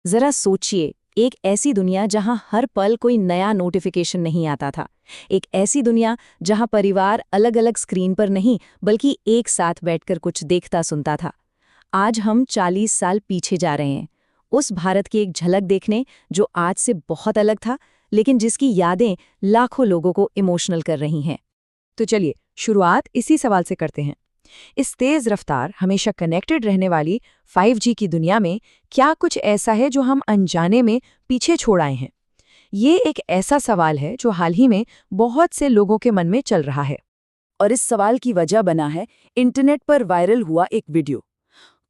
जरा सोचिए, एक ऐसी दुनिया जहां हर पल कोई नया नोटिफिकेशन नहीं आता था। एक ऐसी दुनिया जहां परिवार अलग अलग स्क्रीन पर नहीं बल्कि एक साथ बैठकर कुछ देखता सुनता था। आज हम 40 साल पीछे जा रहे हैं, उस भारत की एक झलक देखने जो आज से बहुत अलग था, लेकिन जिसकी यादें लाखों लोगों को इमोशनल कर रही हैं। तो चलिए शुरुआत इसी सवाल से करते हैं। इस तेज रफ्तार, हमेशा कनेक्टेड रहने वाली 5G की दुनिया में क्या कुछ ऐसा है जो हम अनजाने में पीछे छोड़ आए हैं? ये एक ऐसा सवाल है जो हाल ही में बहुत से लोगों के मन में चल रहा है। और इस सवाल की वजह बना है इंटरनेट पर वायरल हुआ एक वीडियो।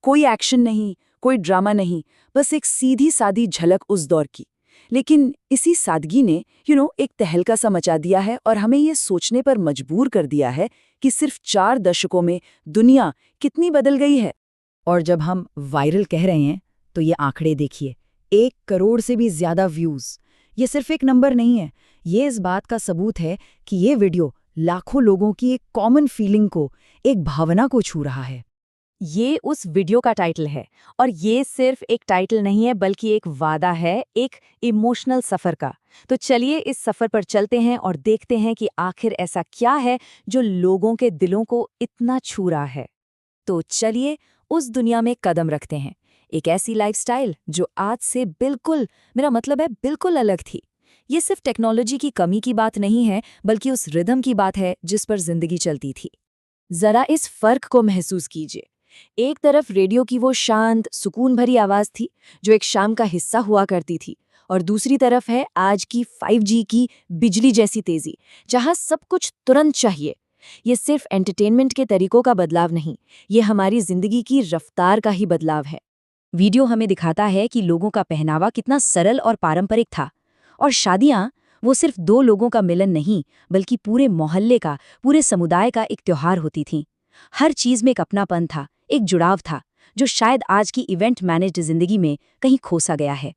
कोई एक्शन नहीं, कोई ड्रामा नहीं, बस एक सीधी सादी झलक उस दौर की। लेकिन इसी सादगी ने एक तहलका सा मचा दिया है और हमें ये सोचने पर मजबूर कर दिया है कि सिर्फ 4 दशकों में दुनिया कितनी बदल गई है। और जब हम वायरल कह रहे हैं तो ये आंकड़े देखिए, 1 करोड़ से भी ज्यादा व्यूज। ये सिर्फ एक नंबर नहीं है, ये इस बात का सबूत है कि ये वीडियो लाखों लोगों की एक कॉमन फीलिंग को, एक भावना को छू रहा है। ये उस वीडियो का टाइटल है, और ये सिर्फ एक टाइटल नहीं है बल्कि एक वादा है, एक इमोशनल सफर का। तो चलिए इस सफर पर चलते हैं और देखते हैं कि आखिर ऐसा क्या है जो लोगों के दिलों को इतना छू रहा है। तो चलिए उस दुनिया में कदम रखते हैं, एक ऐसी लाइफस्टाइल जो आज से बिल्कुल, मेरा मतलब है बिल्कुल अलग थी। ये सिर्फ टेक्नोलॉजी की कमी की बात नहीं है, बल्कि उस रिदम की बात है जिस पर जिंदगी चलती थी। जरा इस फर्क को महसूस कीजिए। एक तरफ रेडियो की वो शांत, सुकून भरी आवाज थी जो एक शाम का हिस्सा हुआ करती थी, और दूसरी तरफ है आज की 5G की बिजली जैसी तेजी, जहां सब कुछ तुरंत चाहिए। ये सिर्फ एंटरटेनमेंट के तरीकों का बदलाव नहीं, ये हमारी जिंदगी की रफ्तार का ही बदलाव है। वीडियो हमें दिखाता है कि लोगों का पहनावा कितना सरल और पारंपरिक था, और शादियां वो सिर्फ 2 लोगों का मिलन नहीं बल्कि पूरे मोहल्ले का, पूरे समुदाय का एक त्योहार होती थीं। हर चीज में एक अपनापन था, एक जुड़ाव था, जो शायद आज की इवेंट मैनेज्ड जिंदगी में कहीं खोसा गया है।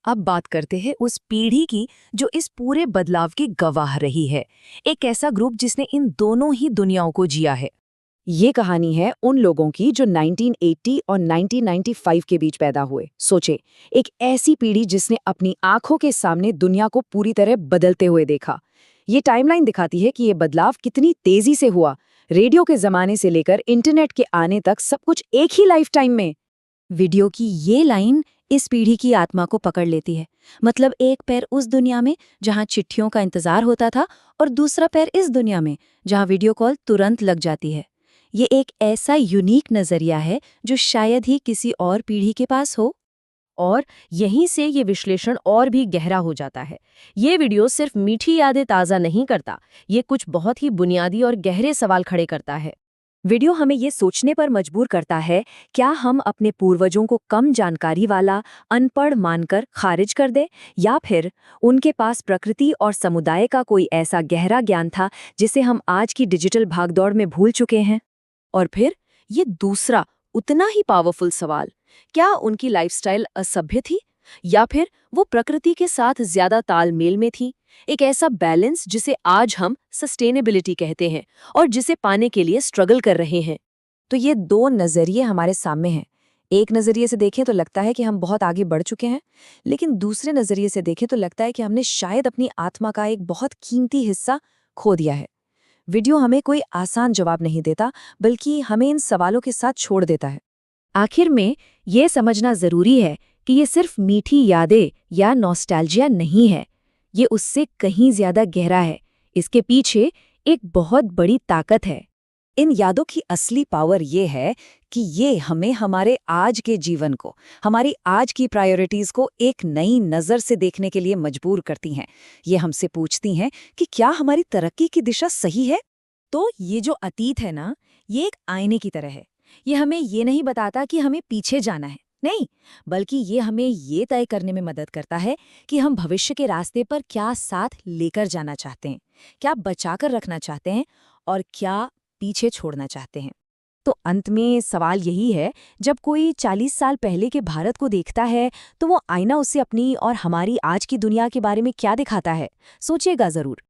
अब बात करते हैं उस पीढ़ी की जो इस पूरे बदलाव की गवाह रही है, एक ऐसा ग्रुप जिसने इन दोनों ही दुनियाओं को जिया है। ये कहानी है उन लोगों की जो 1980 और 1995 के बीच पैदा हुए। सोचे, एक ऐसी पीढ़ी जिसने अपनी आंखों के सामने दुनिया को पूरी तरह बदलते हुए देखा। ये टाइमलाइन दिखाती है कि ये बदलाव कितनी तेजी से हुआ, रेडियो के जमाने से लेकर इंटरनेट के आने तक, सब कुछ एक ही लाइफ टाइम में। वीडियो की ये लाइन इस पीढ़ी की आत्मा को पकड़ लेती है। मतलब एक पैर उस दुनिया में जहां चिट्ठियों का इंतजार होता था, और दूसरा पैर इस दुनिया में जहां वीडियो कॉल तुरंत लग जाती है। ये एक ऐसा यूनिक नजरिया है जो शायद ही किसी और पीढ़ी के पास हो। और यहीं से ये विश्लेषण और भी गहरा हो जाता है। ये वीडियो सिर्फ मीठी यादें ताज़ा नहीं करता, ये कुछ बहुत ही बुनियादी और गहरे सवाल खड़े करता है। वीडियो हमें ये सोचने पर मजबूर करता है, क्या हम अपने पूर्वजों को कम जानकारी वाला, अनपढ़ मानकर खारिज कर दें, या फिर उनके पास प्रकृति और समुदाय का कोई ऐसा गहरा ज्ञान था जिसे हम आज की डिजिटल भागदौड़ में भूल चुके हैं। और फिर ये दूसरा उतना ही पावरफुल सवाल, क्या उनकी लाइफस्टाइल असभ्य थी, या फिर वो प्रकृति के साथ ज्यादा तालमेल में थी? एक ऐसा बैलेंस जिसे आज हम सस्टेनेबिलिटी कहते हैं और जिसे पाने के लिए स्ट्रगल कर रहे हैं। तो ये 2 नजरिए हमारे सामने हैं। एक नजरिए से देखें तो लगता है कि हम बहुत आगे बढ़ चुके हैं, लेकिन दूसरे नजरिए से देखें तो लगता है कि हमने शायद अपनी आत्मा का एक बहुत कीमती हिस्सा खो दिया है। वीडियो हमें कोई आसान जवाब नहीं देता, बल्कि हमें इन सवालों के साथ छोड़ देता है। आखिर में ये समझना जरूरी है कि ये सिर्फ मीठी यादें या नॉस्टैल्जिया नहीं है, ये उससे कहीं ज्यादा गहरा है। इसके पीछे एक बहुत बड़ी ताकत है। इन यादों की असली पावर ये है कि ये हमें हमारे आज के जीवन को, हमारी आज की प्रायोरिटीज को एक नई नज़र से देखने के लिए मजबूर करती हैं। ये हमसे पूछती हैं कि क्या हमारी तरक्की की दिशा सही है? तो ये जो अतीत है ना, ये एक आईने की तरह है। ये हमें ये नहीं बताता कि हमें पीछे जाना है, नहीं, बल्कि ये हमें ये तय करने में मदद करता है कि हम भविष्य के रास्ते पर क्या साथ लेकर जाना चाहते हैं, क्या बचाकर रखना चाहते हैं और क्या पीछे छोड़ना चाहते हैं। तो अंत में सवाल यही है, जब कोई 40 साल पहले के भारत को देखता है तो वो आईना उसे अपनी और हमारी आज की दुनिया के बारे में क्या दिखाता है? सोचिएगा जरूर।